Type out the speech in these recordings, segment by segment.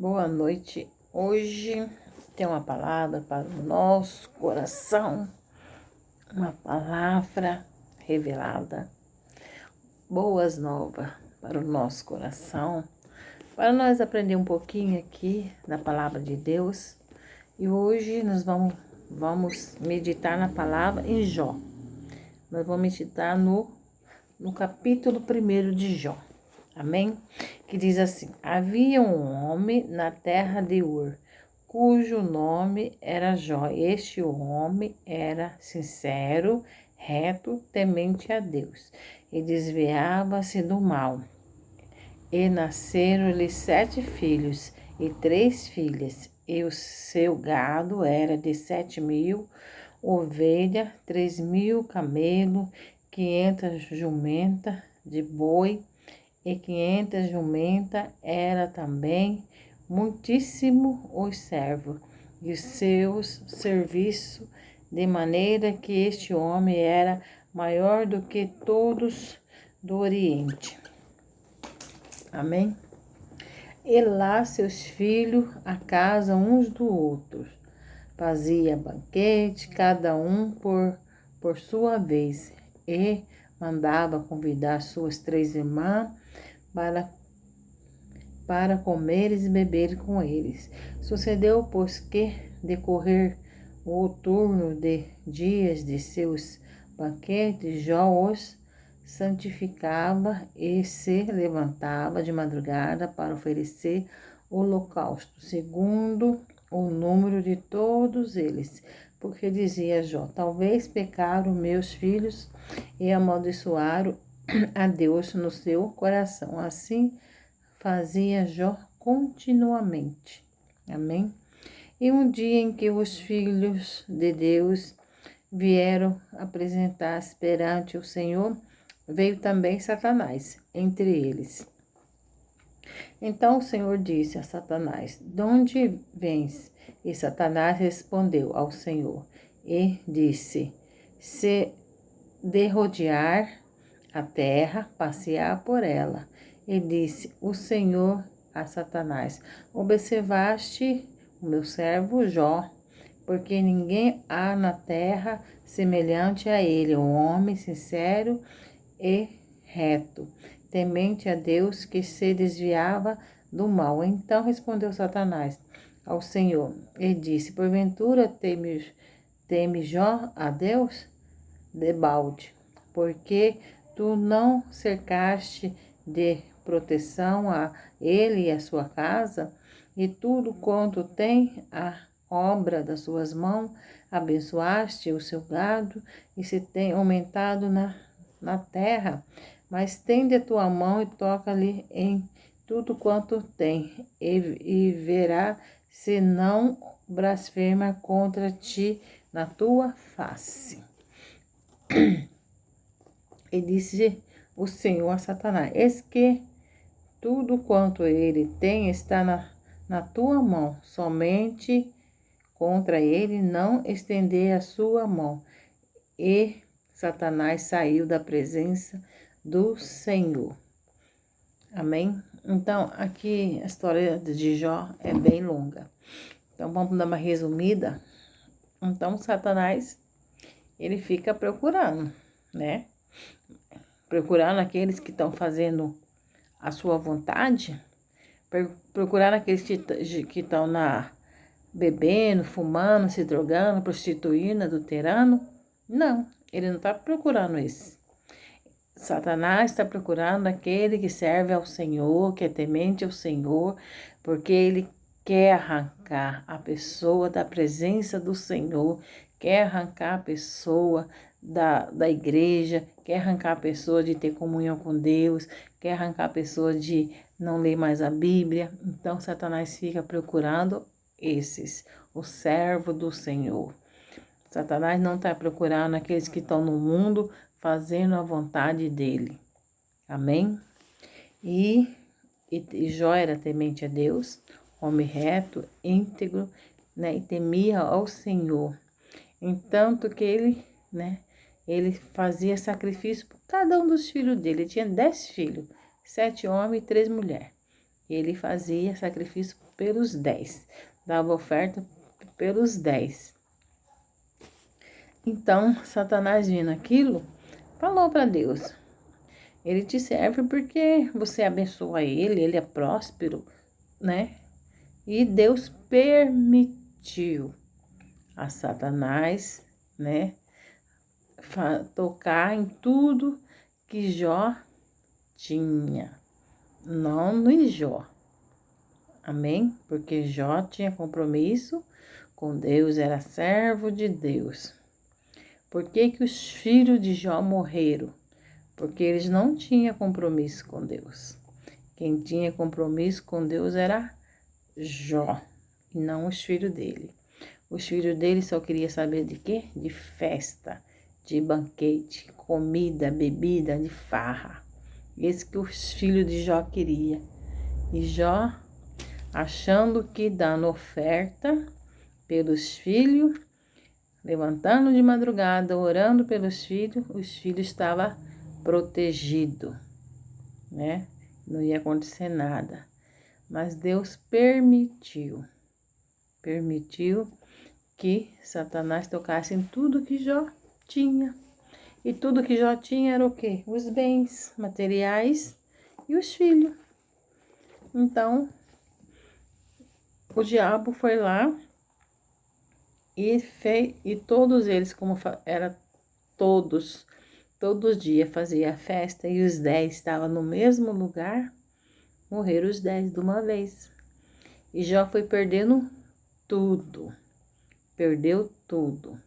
Boa noite. Hoje tem uma palavra para o nosso coração, uma palavra revelada, boas novas para o nosso coração, para nós aprender um pouquinho aqui da palavra de Deus. E hoje nós vamos meditar na palavra em Jó. Nós vamos meditar no capítulo 1 de Jó. Amém? Que diz assim: havia um homem na terra de Ur, cujo nome era Jó. Este homem era sincero, reto, temente a Deus, e desviava-se do mal. E nasceram-lhe 7 filhos e 3 filhas, e o seu gado era de 7.000 ovelhas, 3.000 camelos, 500 jumentas de boi, e 500 jumentas. Era também muitíssimo os servos e os seus serviços, de maneira que este homem era maior do que todos do Oriente. Amém? E lá seus filhos a casa uns do outro. Fazia banquete, cada um por sua vez, e mandava convidar suas 3 irmãs para comeres e beberes com eles. Sucedeu, pois, que decorrer o turno de dias de seus banquetes, Jó os santificava e se levantava de madrugada para oferecer holocausto, segundo o número de todos eles. Porque dizia Jó: talvez pecaram meus filhos e amaldiçoaram a Deus no seu coração. Assim fazia Jó continuamente. Amém? E um dia em que os filhos de Deus vieram apresentar-se perante o Senhor, veio também Satanás entre eles. Então o Senhor disse a Satanás: de onde vens? E Satanás respondeu ao Senhor e disse: se de rodear a terra, passear por ela. E disse o Senhor a Satanás: observaste o meu servo Jó, porque ninguém há na terra semelhante a ele, um homem sincero e reto, temente a Deus, que se desviava do mal. Então respondeu Satanás ao Senhor e disse: porventura teme Jó a Deus? Debalde, porque tu não cercaste de proteção a ele e a sua casa, e tudo quanto tem a obra das suas mãos, abençoaste o seu gado, e se tem aumentado na terra. Mas tende a tua mão e toca-lhe em tudo quanto tem, e verá se não blasfema contra ti na tua face. E disse o Senhor a Satanás: eis que tudo quanto ele tem está na tua mão, somente contra ele não estender a sua mão. E Satanás saiu da presença do Senhor. Amém? Então, aqui a história de Jó é bem longa. Então, vamos dar uma resumida. Então, Satanás, ele fica procurando, né? Procurando aqueles que estão fazendo a sua vontade, procurando aqueles que estão bebendo, fumando, se drogando, prostituindo, adulterando. Não, ele não está procurando isso. Satanás está procurando aquele que serve ao Senhor, que é temente ao Senhor, porque ele quer arrancar a pessoa da presença do Senhor, quer arrancar a pessoa da igreja, quer arrancar a pessoa de ter comunhão com Deus, quer arrancar a pessoa de não ler mais a Bíblia. Então, Satanás fica procurando esses, o servo do Senhor. Satanás não está procurando aqueles que estão no mundo fazendo a vontade dele. Amém? E Jó era temente a Deus, homem reto, íntegro, né? E temia ao Senhor. Entanto que ele, né? Ele fazia sacrifício por cada um dos filhos dele. Ele tinha 10 filhos, 7 homens e 3 mulheres. ele fazia sacrifício pelos 10, dava oferta pelos 10. Então, Satanás vendo aquilo, falou para Deus: ele te serve porque você abençoa ele é próspero, né? E Deus permitiu a Satanás, né, tocar em tudo que Jó tinha, não no Jó. Amém? Porque Jó tinha compromisso com Deus, era servo de Deus. Por que que os filhos de Jó morreram? Porque eles não tinham compromisso com Deus. Quem tinha compromisso com Deus era Jó, e não os filhos dele. Os filhos dele só queriam saber de quê? De festa, de banquete, comida, bebida, de farra. Esse que os filhos de Jó queriam. E Jó, achando que dando oferta pelos filhos, levantando de madrugada, orando pelos filhos, os filhos estavam protegidos, né? Não ia acontecer nada. Mas Deus permitiu que Satanás tocasse em tudo que Jó tinha. E tudo que Jó tinha era o quê? Os bens materiais e os filhos. Então, o diabo foi lá e todos eles, como era todos os dias fazia festa e os 10 estavam no mesmo lugar, morreram os 10 de uma vez. E Jó foi perdendo tudo, perdeu tudo.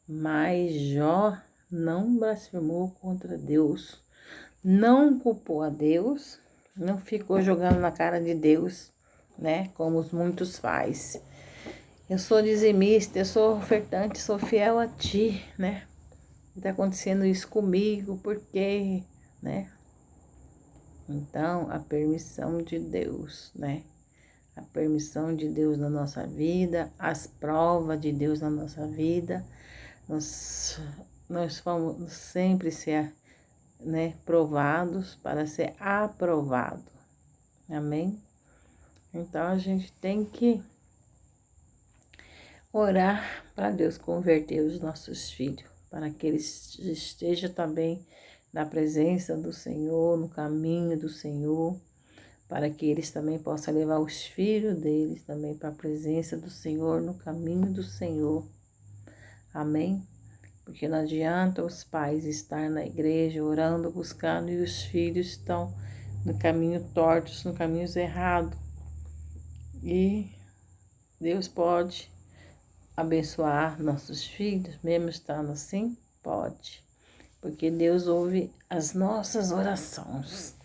Mas Jó não blasfemou contra Deus, não culpou a Deus, não ficou jogando na cara de Deus, né? Como os muitos faz. Eu sou dizimista, eu sou ofertante, sou fiel a ti, né? Está acontecendo isso comigo, por quê, né? Então, a permissão de Deus, né? A permissão de Deus na nossa vida, as provas de Deus na nossa vida, nós vamos sempre ser, né, provados para ser aprovado. Amém? Então, a gente tem que orar para Deus converter os nossos filhos, para que eles estejam também na presença do Senhor, no caminho do Senhor, para que eles também possam levar os filhos deles também para a presença do Senhor, no caminho do Senhor. Amém? Porque não adianta os pais estar na igreja orando, buscando, e os filhos estão no caminho tortos, no caminho errado. E Deus pode abençoar nossos filhos, mesmo estando assim? Pode. Porque Deus ouve as nossas orações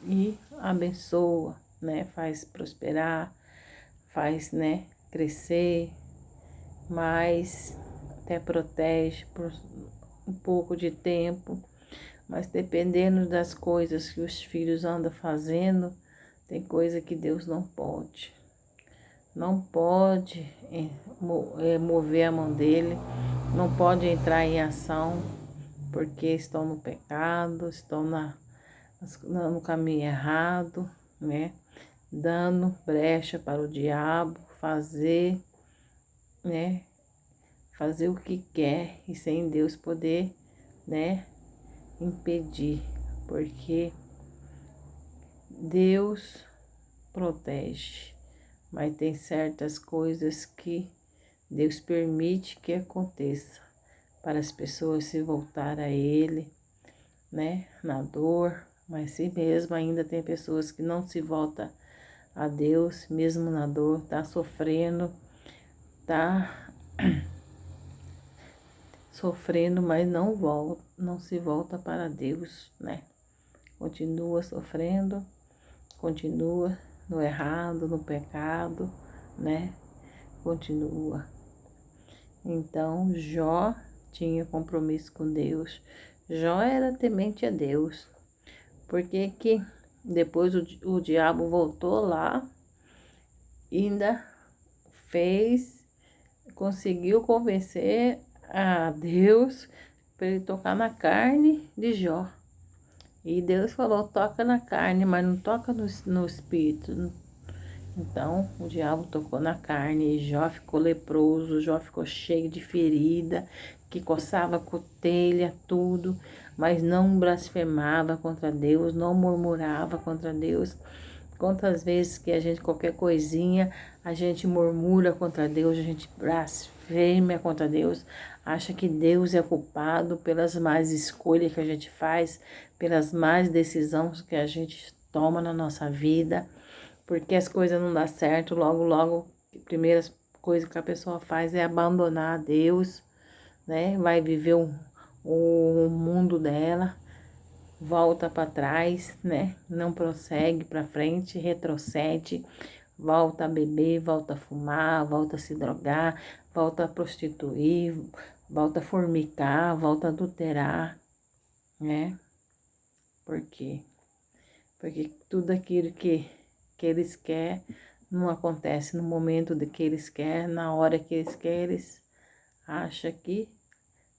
e abençoa, né? Faz prosperar, faz, né, crescer, mas até protege por um pouco de tempo, mas dependendo das coisas que os filhos andam fazendo, tem coisa que Deus não pode. Não pode mover a mão dele, não pode entrar em ação, porque estão no pecado, estão no caminho errado, né? Dando brecha para o diabo fazer, né? Fazer o que quer e sem Deus poder, né, impedir, porque Deus protege, mas tem certas coisas que Deus permite que aconteça para as pessoas se voltar a Ele, né, na dor, mas se mesmo ainda tem pessoas que não se voltam a Deus, mesmo na dor, tá sofrendo, mas não se volta para Deus, né? Continua sofrendo, continua no errado, no pecado, né? Continua. Então, Jó tinha compromisso com Deus. Jó era temente a Deus. Porque que depois o diabo voltou lá e ainda conseguiu convencer a Deus para ele tocar na carne de Jó. E Deus falou, toca na carne, mas não toca no espírito. Então, o diabo tocou na carne, e Jó ficou leproso, Jó ficou cheio de ferida, que coçava a cotelha, tudo, mas não blasfemava contra Deus, não murmurava contra Deus. Quantas vezes que a gente, qualquer coisinha, a gente murmura contra Deus, a gente blasfema contra Deus, acha que Deus é culpado pelas más escolhas que a gente faz, pelas más decisões que a gente toma na nossa vida, porque as coisas não dão certo, logo, a primeira coisa que a pessoa faz é abandonar Deus, né? Vai viver o mundo dela, volta para trás, né? Não prossegue para frente, retrocede, volta a beber, volta a fumar, volta a se drogar, volta a prostituir, volta a fornicar, volta a adulterar, né? Por quê? Porque tudo aquilo que eles querem não acontece no momento de que eles querem, na hora que eles querem, eles acham que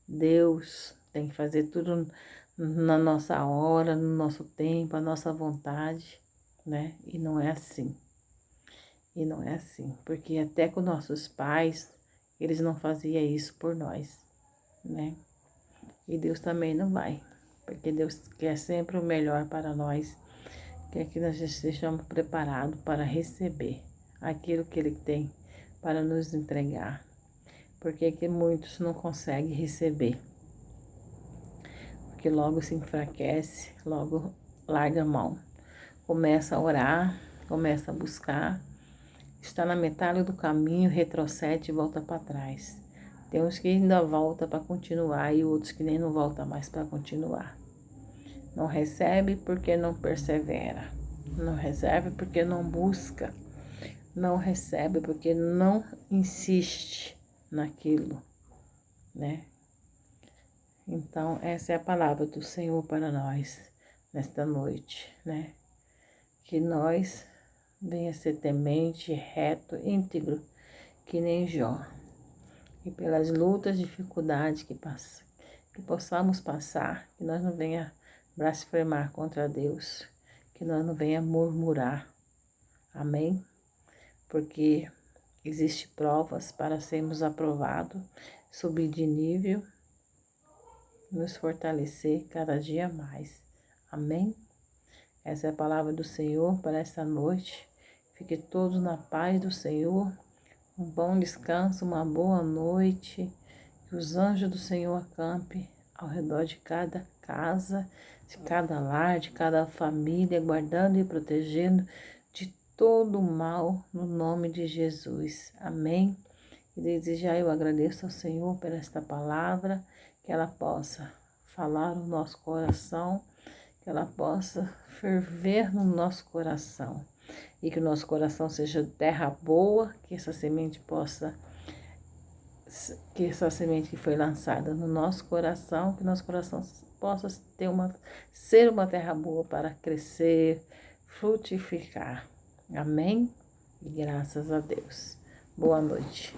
Deus tem que fazer tudo na nossa hora, no nosso tempo, a nossa vontade, né? E não é assim. E não é assim, porque até com nossos pais, eles não faziam isso por nós, né? E Deus também não vai, porque Deus quer sempre o melhor para nós, quer que nós estejamos preparados para receber aquilo que Ele tem para nos entregar. Porque que muitos não conseguem receber, porque logo se enfraquece, logo larga a mão, começa a orar, começa a buscar, está na metade do caminho, retrocede e volta para trás. Tem uns que ainda volta para continuar e outros que nem não volta mais para continuar. Não recebe porque não persevera, não recebe porque não busca, não recebe porque não insiste naquilo, né? Então, essa é a palavra do Senhor para nós nesta noite, né? Que nós venha ser temente, reto, íntegro, que nem Jó. E pelas lutas, dificuldades que possamos passar, que nós não venha blasfemar contra Deus, que nós não venha murmurar. Amém? Porque existem provas para sermos aprovados, subir de nível, nos fortalecer cada dia mais. Amém? Essa é a palavra do Senhor para esta noite. Fique todos na paz do Senhor. Um bom descanso, uma boa noite. Que os anjos do Senhor acampe ao redor de cada casa, de cada lar, de cada família, guardando e protegendo de todo o mal, no nome de Jesus. Amém? E desde já eu agradeço ao Senhor por esta palavra, que ela possa falar no nosso coração, que ela possa ferver no nosso coração, e que o nosso coração seja terra boa, que essa semente que foi lançada no nosso coração, que nosso coração possa ser uma terra boa para crescer, frutificar. Amém? E graças a Deus. Boa noite.